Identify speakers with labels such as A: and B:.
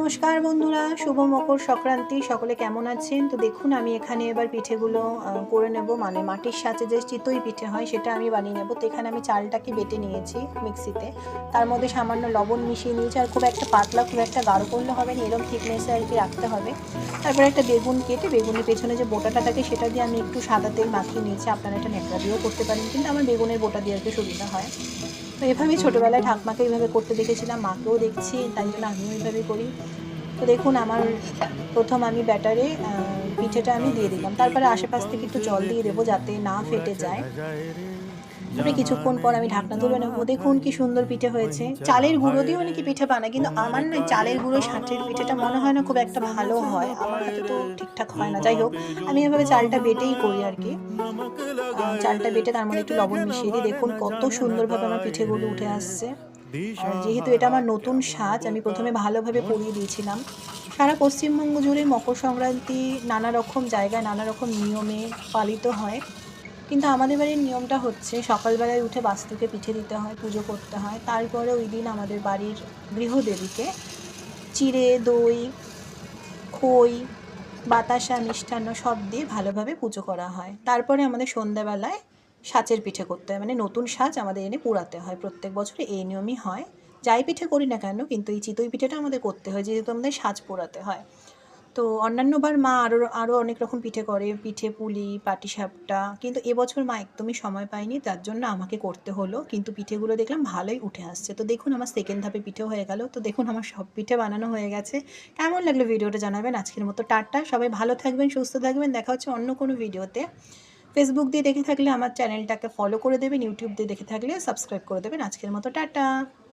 A: নমস্কার বন্ধুরা, শুভ মকর সংক্রান্তি। সকলে কেমন আছেন? তো দেখুন আমি এখানে এবার পিঠেগুলো করে নেব, মানে মাটির সাথে যে চিতই পিঠে হয় সেটা আমি বানিয়ে নেব। তো এখানে আমি চালটাকে বেটে নিয়েছি মিক্সিতে, তার মধ্যে সামান্য লবণ মিশিয়ে নিয়েছি। আর খুব একটা পাতলা খুব একটা গাঢ় করলে হবে না, এরকম থিকনেসে আর কি রাখতে হবে। তারপরে একটা বেগুন কেটে বেগুনের পেছনে যে বোটাটা থাকে সেটা দিয়ে আমি একটু সাদা তেল মাখিয়ে নিয়েছি। আপনারা এটা ন্যাকড়া দিয়েও করতে পারেন, কিন্তু আমার বেগুনের বোটা দিয়ে আর কি সুবিধা হয়। তো এভাবেই ছোটোবেলায় ঠাকমাকে এইভাবে করতে দেখেছিলাম, মাকেও দেখছি, তাই জন্য আমিও এইভাবে করি। তো দেখুন আমার প্রথম আমি ব্যাটারে পিঠেটা আমি দিয়ে দিলাম, তারপরে আশেপাশ থেকে একটু জল দিয়ে দেবো যাতে না ফেটে যায়। তারপরে কিছুক্ষণ পর আমি ঢাকনা তুলে নেবো। দেখুন কি সুন্দর পিঠে হয়েছে। চালের গুঁড়ো দিয়ে অনেকে পিঠে বানায়, কিন্তু আমার না চালের গুঁড়ো সাঁচের পিঠেটা মনে হয় না খুব একটা ভালো হয়, আমার হাতে তো ঠিকঠাক হয় না। যাই হোক, আমি এভাবে চালটা বেটেই করি আর কি। চালটা বেটে তার মধ্যে একটু লবণ মিশিয়ে দিই। দেখুন কত সুন্দরভাবে আমার পিঠেগুলো উঠে আসছে। আর যেহেতু এটা আমার নতুন সাজ, আমি প্রথমে ভালোভাবে পুড়িয়ে দিয়েছিলাম। সারা পশ্চিমবঙ্গ জুড়ে মকর সংক্রান্তি নানা রকম জায়গায় নানা রকম নিয়মে পালিত হয়, কিন্তু আমাদের বাড়ির নিয়মটা হচ্ছে সকালবেলায় উঠে বাস্তুকে পিঠে দিতে হয়, পুজো করতে হয়। তারপরে ওই দিন আমাদের বাড়ির গৃহদেবীকে চিড়ে, দই, খই, বাতাসা, মিষ্টান্ন সব দিয়ে ভালোভাবে পুজো করা হয়। তারপরে আমাদের সন্ধ্যাবেলায় সাঁচের পিঠে করতে হয়, মানে নতুন সাজ আমাদের এনে পোড়াতে হয়। প্রত্যেক বছরে এই নিয়মই হয়। যাই পিঠে করি না কেন, কিন্তু এই চিতই পিঠেটা আমাদের করতে হয়, যেহেতু আমাদের সাজ পোড়াতে হয়। তো অন্যান্যবার মা আরও অনেক রকম পিঠে করে, পিঠে পুলি, পাটিসাপটা, কিন্তু এবছর মা একদমই সময় পায়নি, তার জন্য আমাকে করতে হলো। কিন্তু পিঠেগুলো দেখলাম ভালোই উঠে আসছে। তো দেখুন আমার সেকেন্ড ধাপে পিঠে হয়ে গেল। তো দেখুন আমার সব পিঠে বানানো হয়ে গেছে। কেমন লাগলো ভিডিওটা জানাবেন। আজকের মতো টাটা, সবাই ভালো থাকবেন, সুস্থ থাকবেন। দেখা হচ্ছে অন্য কোনো ভিডিওতে। ফেসবুক দিয়ে দেখে থাকলে আমার চ্যানেলটাকে ফলো করে দেবেন, ইউটিউব দিয়ে দেখে থাকলে সাবস্ক্রাইব করে দেবেন। আজকের মতো টাটা।